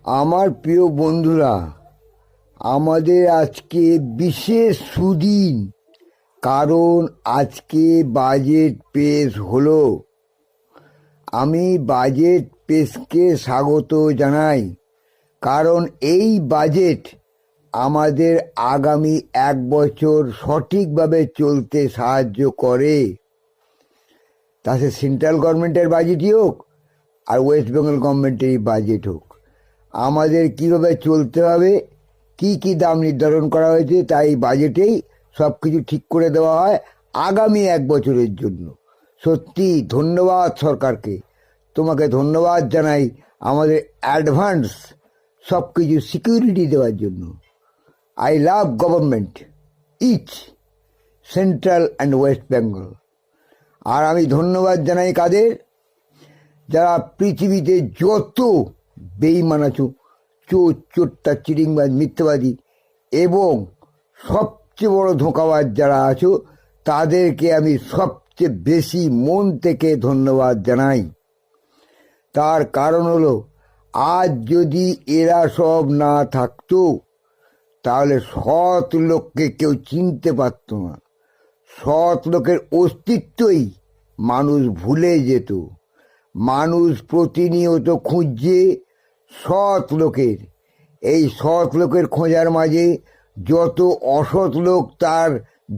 আমার প্রিয় বন্ধুরা, আমাদের আজকে বিশেষ সুদিন, কারণ আজকে বাজেট পেশ হলো। আমি বাজেট পেশকে স্বাগত জানাই, কারণ এই বাজেট আমাদের আগামী 1 বছর সঠিকভাবে চলতে সাহায্য করে। তা সে সেন্ট্রাল গভর্নমেন্টের বাজেটই হোক আর ওয়েস্ট বেঙ্গল গভর্নমেন্টেরই বাজেট হোক, আমাদের কীভাবে চলতে হবে, কি কি দাম নির্ধারণ করা হয়েছে, তাই বাজেটেই সব কিছু ঠিক করে দেওয়া হয় আগামী 1 বছরের জন্য। সত্যি ধন্যবাদ সরকারকে, তোমাকে ধন্যবাদ জানাই আমাদের অ্যাডভান্স সব কিছু সিকিউরিটি দেওয়ার জন্য। I love government, each central and West Bengal. আর আমি ধন্যবাদ জানাই কাদের? যারা পৃথিবীতে যত বেঈমান আছো, চোর চোরটা চিটিংবাজ মিথ্যাবাদী এবং সবচেয়ে বড় ধোঁকাবাজ যারা আছো, তাদেরকে আমি সবচেয়ে বেশি মন থেকে ধন্যবাদ জানাই। তার কারণ হলো, আজ যদি এরা সব না থাকতো তাহলে সৎ লোককে কেউ চিনতে পারত না। সৎ লোকের অস্তিত্বই মানুষ ভুলে যেত। মানুষ প্রতিনিয়ত খুঁজছে সৎ লোকের। এই সৎ লোকের খোঁজার মাঝে যত অসৎ লোক তার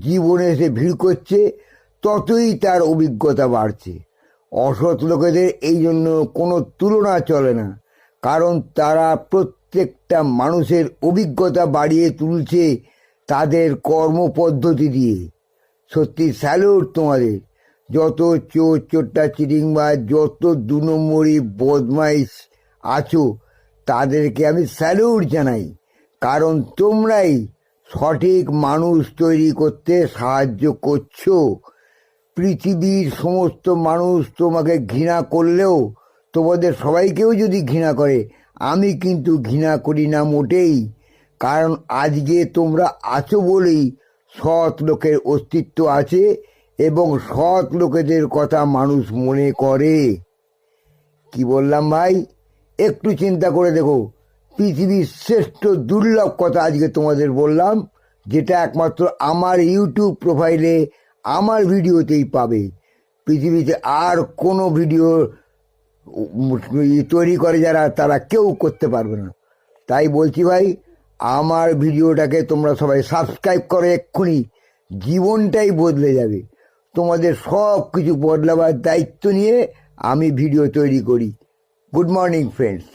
জীবনে এসে ভিড় করছে, ততই তার অভিজ্ঞতা বাড়ছে। অসৎ লোকেদের এই জন্য কোনো তুলনা চলে না, কারণ তারা প্রত্যেকটা মানুষের অভিজ্ঞতা বাড়িয়ে তুলছে তাদের কর্মপদ্ধতি দিয়ে। সত্যি স্যালুট তোমাদের। যত চোর চোরটা চিটিংবাজ, যত 2 নম্বরি বদমাইশ আছো, তাদেরকে আমি স্যালুট জানাই, কারণ তোমরাই সঠিক মানুষ তৈরি করতে সাহায্য করছো। পৃথিবীর সমস্ত মানুষ তোমাকে ঘৃণা করলেও, তোমাদের সবাইকেও যদি ঘৃণা করে, আমি কিন্তু ঘৃণা করি না মোটেই। কারণ আজকে তোমরা আছো বলেই সৎ লোকের অস্তিত্ব আছে এবং সৎ লোকেদের কথা মানুষ মনে করে। কি বললাম ভাই? একটু চিন্তা করে দেখো। পৃথিবীর শ্রেষ্ঠ দুর্লভ কথা আজকে তোমাদের বললাম, যেটা একমাত্র আমার ইউটিউব প্রোফাইলে আমার ভিডিওতেই পাবে। পৃথিবীতে আর কোনো ভিডিও তৈরি করে যারা, তারা কেউ করতে পারবে না। তাই বলছি ভাই, আমার ভিডিওটাকে তোমরা সবাই সাবস্ক্রাইব করো এক্ষুনি। জীবনটাই বদলে যাবে। তোমাদের সব কিছু বদলাবার দায়িত্ব নিয়ে আমি ভিডিও তৈরি করি। Good morning friends.